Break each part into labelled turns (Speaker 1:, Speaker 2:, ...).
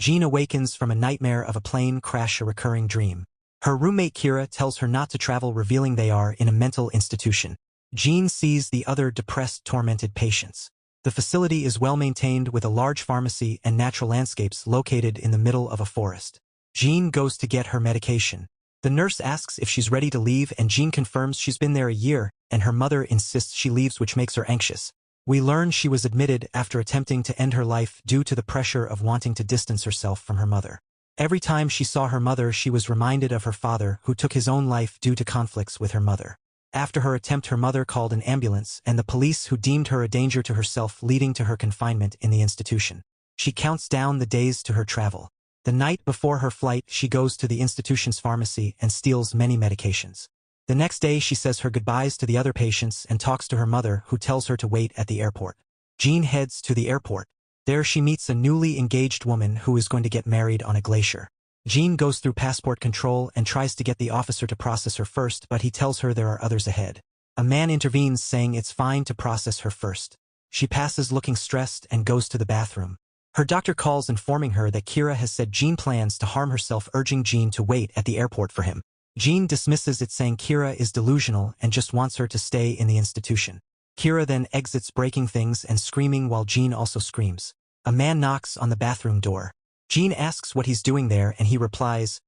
Speaker 1: Jean awakens from a nightmare of a plane crash, a recurring dream. Her roommate Kira tells her not to travel, revealing they are in a mental institution. Jean sees the other depressed, tormented patients. The facility is well maintained with a large pharmacy and natural landscapes located in the middle of a forest. Jean goes to get her medication. The nurse asks if she's ready to leave, and Jean confirms she's been there a year, and her mother insists she leaves, which makes her anxious. We learn she was admitted after attempting to end her life due to the pressure of wanting to distance herself from her mother. Every time she saw her mother, she was reminded of her father, who took his own life due to conflicts with her mother. After her attempt, her mother called an ambulance and the police, who deemed her a danger to herself, leading to her confinement in the institution. She counts down the days to her travel. The night before her flight, she goes to the institution's pharmacy and steals many medications. The next day, she says her goodbyes to the other patients and talks to her mother, who tells her to wait at the airport. Jean heads to the airport. There she meets a newly engaged woman who is going to get married on a glacier. Jean goes through passport control and tries to get the officer to process her first, but he tells her there are others ahead. A man intervenes, saying it's fine to process her first. She passes, looking stressed, and goes to the bathroom. Her doctor calls, informing her that Kira has said Jean plans to harm herself, urging Jean to wait at the airport for him. Jean dismisses it, saying Kira is delusional and just wants her to stay in the institution. Kira then exits, breaking things and screaming, while Jean also screams. A man knocks on the bathroom door. Jean asks what he's doing there, and he replies,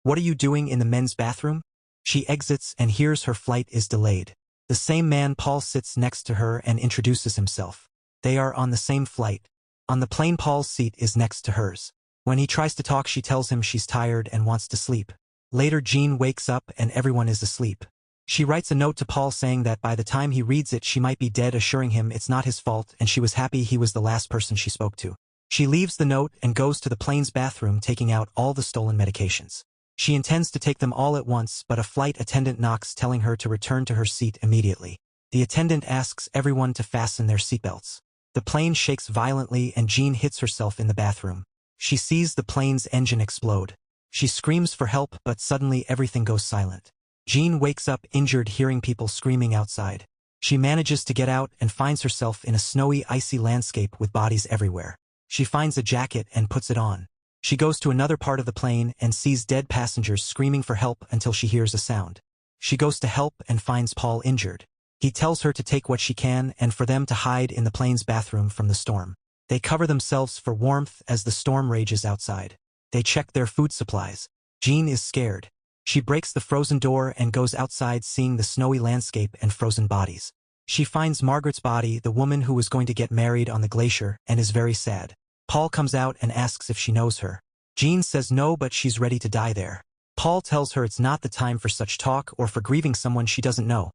Speaker 1: "What are you doing in the men's bathroom?" She exits and hears her flight is delayed. The same man, Paul, sits next to her and introduces himself. They are on the same flight. On the plane, Paul's seat is next to hers. When he tries to talk, she tells him she's tired and wants to sleep. Later, Jean wakes up and everyone is asleep. She writes a note to Paul saying that by the time he reads it, she might be dead, assuring him it's not his fault and she was happy he was the last person she spoke to. She leaves the note and goes to the plane's bathroom, taking out all the stolen medications. She intends to take them all at once, but a flight attendant knocks, telling her to return to her seat immediately. The attendant asks everyone to fasten their seatbelts. The plane shakes violently and Jean hits herself in the bathroom. She sees the plane's engine explode. She screams for help, but suddenly everything goes silent. Jean wakes up injured, hearing people screaming outside. She manages to get out and finds herself in a snowy, icy landscape with bodies everywhere. She finds a jacket and puts it on. She goes to another part of the plane and sees dead passengers screaming for help until she hears a sound. She goes to help and finds Paul injured. He tells her to take what she can and for them to hide in the plane's bathroom from the storm. They cover themselves for warmth as the storm rages outside. They check their food supplies. Jean is scared. She breaks the frozen door and goes outside, seeing the snowy landscape and frozen bodies. She finds Margaret's body, the woman who was going to get married on the glacier, and is very sad. Paul comes out and asks if she knows her. Jean says no, but she's ready to die there. Paul tells her it's not the time for such talk or for grieving someone she doesn't know.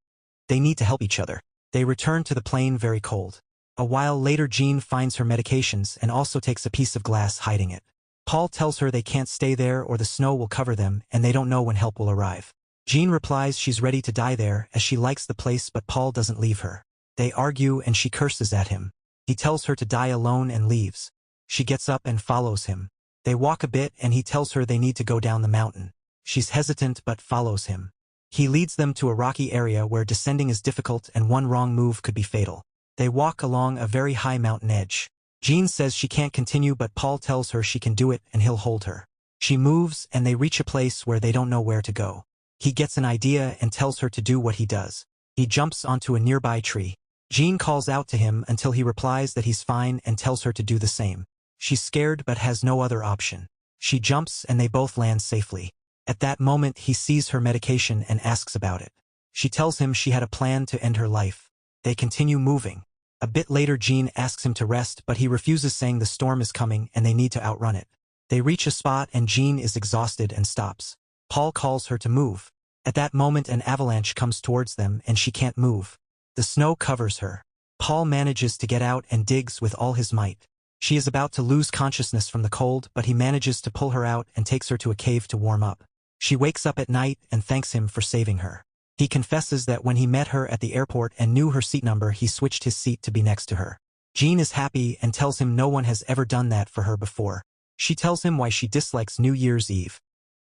Speaker 1: They need to help each other. They return to the plane very cold. A while later, Jean finds her medications and also takes a piece of glass, hiding it. Paul tells her they can't stay there or the snow will cover them and they don't know when help will arrive. Jean replies she's ready to die there as she likes the place, but Paul doesn't leave her. They argue and she curses at him. He tells her to die alone and leaves. She gets up and follows him. They walk a bit and he tells her they need to go down the mountain. She's hesitant but follows him. He leads them to a rocky area where descending is difficult and one wrong move could be fatal. They walk along a very high mountain edge. Jean says she can't continue, but Paul tells her she can do it and he'll hold her. She moves and they reach a place where they don't know where to go. He gets an idea and tells her to do what he does. He jumps onto a nearby tree. Jean calls out to him until he replies that he's fine and tells her to do the same. She's scared but has no other option. She jumps and they both land safely. At that moment, he sees her medication and asks about it. She tells him she had a plan to end her life. They continue moving. A bit later, Jean asks him to rest, but he refuses, saying the storm is coming and they need to outrun it. They reach a spot and Jean is exhausted and stops. Paul calls her to move. At that moment, an avalanche comes towards them and she can't move. The snow covers her. Paul manages to get out and digs with all his might. She is about to lose consciousness from the cold, but he manages to pull her out and takes her to a cave to warm up. She wakes up at night and thanks him for saving her. He confesses that when he met her at the airport and knew her seat number, he switched his seat to be next to her. Jean is happy and tells him no one has ever done that for her before. She tells him why she dislikes New Year's Eve.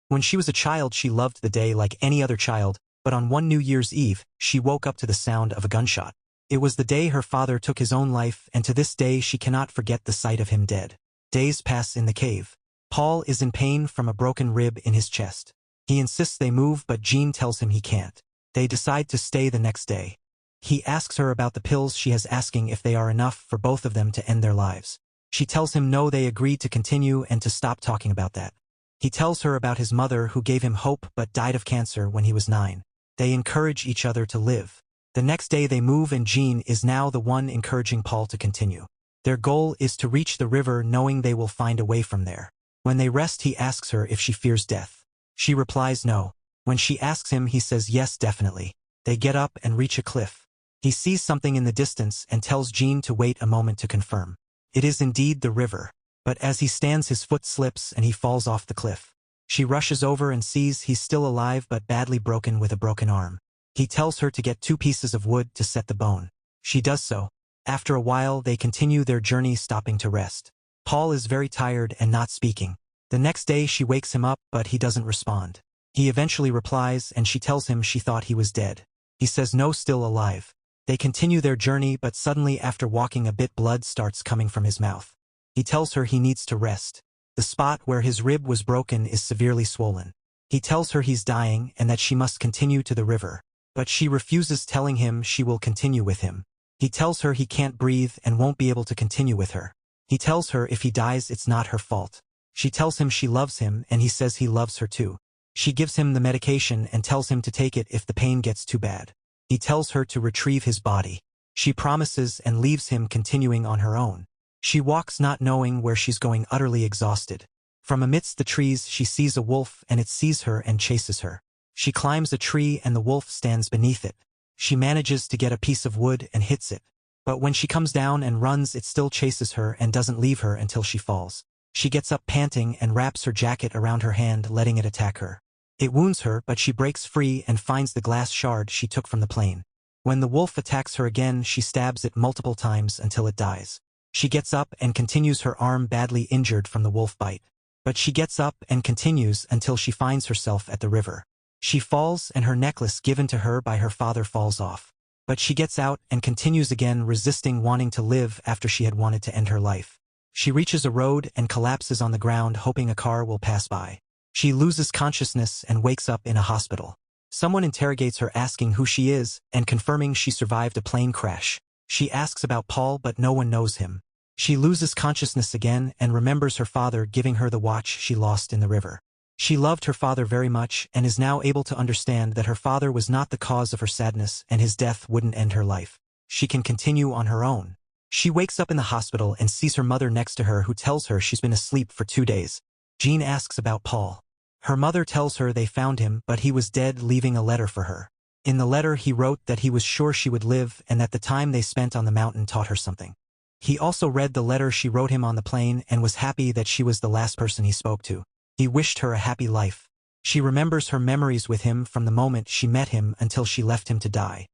Speaker 1: When she was a child, she loved the day like any other child, but on one New Year's Eve, she woke up to the sound of a gunshot. It was the day her father took his own life, and to this day she cannot forget the sight of him dead. Days pass in the cave. Paul is in pain from a broken rib in his chest. He insists they move, but Jean tells him he can't. They decide to stay the next day. He asks her about the pills she has, asking if they are enough for both of them to end their lives. She tells him no, they agreed to continue and to stop talking about that. He tells her about his mother who gave him hope but died of cancer when he was 9. They encourage each other to live. The next day they move and Jean is now the one encouraging Paul to continue. Their goal is to reach the river, knowing they will find a way from there. When they rest, he asks her if she fears death. She replies no. When she asks him, he says yes, definitely. They get up and reach a cliff. He sees something in the distance and tells Jean to wait a moment to confirm. It is indeed the river. But as he stands, his foot slips and he falls off the cliff. She rushes over and sees he's still alive but badly broken with a broken arm. He tells her to get 2 pieces of wood to set the bone. She does so. After a while, they continue their journey, stopping to rest. Paul is very tired and not speaking. The next day she wakes him up, but he doesn't respond. He eventually replies and she tells him she thought he was dead. He says no, still alive. They continue their journey, but suddenly after walking a bit, blood starts coming from his mouth. He tells her he needs to rest. The spot where his rib was broken is severely swollen. He tells her he's dying and that she must continue to the river. But she refuses, telling him she will continue with him. He tells her he can't breathe and won't be able to continue with her. He tells her if he dies, it's not her fault. She tells him she loves him and he says he loves her too. She gives him the medication and tells him to take it if the pain gets too bad. He tells her to retrieve his body. She promises and leaves him, continuing on her own. She walks, not knowing where she's going, utterly exhausted. From amidst the trees she sees a wolf and it sees her and chases her. She climbs a tree and the wolf stands beneath it. She manages to get a piece of wood and hits it. But when she comes down and runs, it still chases her and doesn't leave her until she falls. She gets up panting and wraps her jacket around her hand, letting it attack her. It wounds her, but she breaks free and finds the glass shard she took from the plane. When the wolf attacks her again, she stabs it multiple times until it dies. She gets up and continues, her arm badly injured from the wolf bite. But she gets up and continues until she finds herself at the river. She falls and her necklace given to her by her father falls off. But she gets out and continues again, resisting wanting to live after she had wanted to end her life. She reaches a road and collapses on the ground, hoping a car will pass by. She loses consciousness and wakes up in a hospital. Someone interrogates her, asking who she is and confirming she survived a plane crash. She asks about Paul, but no one knows him. She loses consciousness again and remembers her father giving her the watch she lost in the river. She loved her father very much and is now able to understand that her father was not the cause of her sadness and his death wouldn't end her life. She can continue on her own. She wakes up in the hospital and sees her mother next to her, who tells her she's been asleep for 2 days. Jean asks about Paul. Her mother tells her they found him, but he was dead, leaving a letter for her. In the letter he wrote that he was sure she would live and that the time they spent on the mountain taught her something. He also read the letter she wrote him on the plane and was happy that she was the last person he spoke to. He wished her a happy life. She remembers her memories with him from the moment she met him until she left him to die.